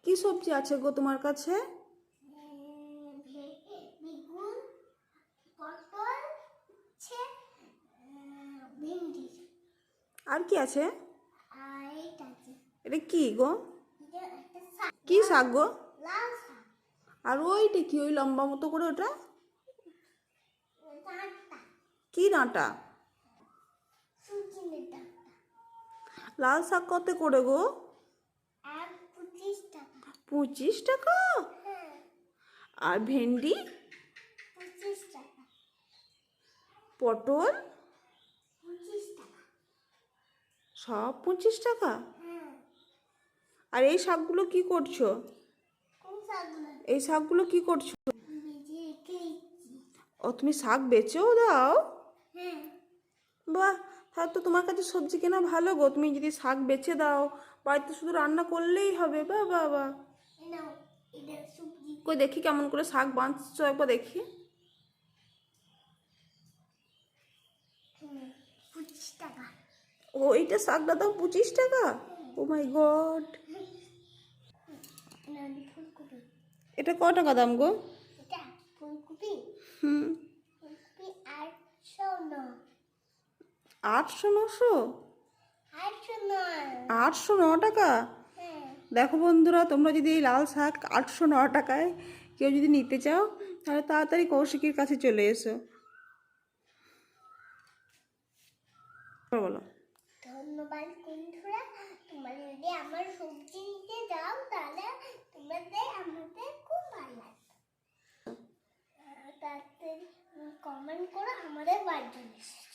কি সবজি আছে গো তোমার কাছে? বেগুন, পটল, ভেন্ডি। আর কি আছে? আর এইটা আছে, এটা কি গো? এটা একটা শাক, কি শাক গো? লাল শাক। আর ওইটা কি, ওই লম্বা মতো করে ওটা ডাঁটা, কি ডাঁটা? সুজিনের ডাঁটা। লাল শাক কত করে গো? আর 25 টাকা। 25 টাকা? হ্যাঁ, আর ভেন্ডি, 25 টাকা। পটল 25 টাকা। সব 25 টাকা? হ্যাঁ। আর এই শাকগুলো কি করছো? কোন শাকগুলো? এই শাকগুলো কি করছো? ভেজে রেখেছি। ও, তুমি শাক বেচেও দাও? হ্যাঁ। বাহ, তাহলে তো তোমার কাছে সবজি কেনা ভালো গো। তুমি যদি শাক বেচে দাও, বাড়িতে শুধু রান্না করলেই হবে। বাহ বাহ বাহ। এই নাও, এটা সবজি। কই দেখি কেমন করে শাক বাঁচছো, একবার দেখি। 25 টাকা। ও, এইটা শাকটা দাম 25 টাকা? ও মাই গড। এটা ফুলকপি। এটা ক টাকা দাম গো? এটা ফুলকপি। হুম। ফুলকপি 809। 800 900? 809। 809 টাকা? হ্যাঁ। দেখো বন্ধুরা, তোমরা যদি এই লাল শাক 809 টাকায় কেউ যদি নিতে চাও, তাহলে তাড়াতাড়ি কৌশিকীর কাছে চলে এসো। বলো। ধন্যবাদ বন্ধুরা, তোমরা যদি আমার সবজি নিতে যাও তাহলে আমাদের খুব ভালো লাগবে। তাড়াতাড়ি কমেন্ট করে আমাদের বাড়ি চলে এসো।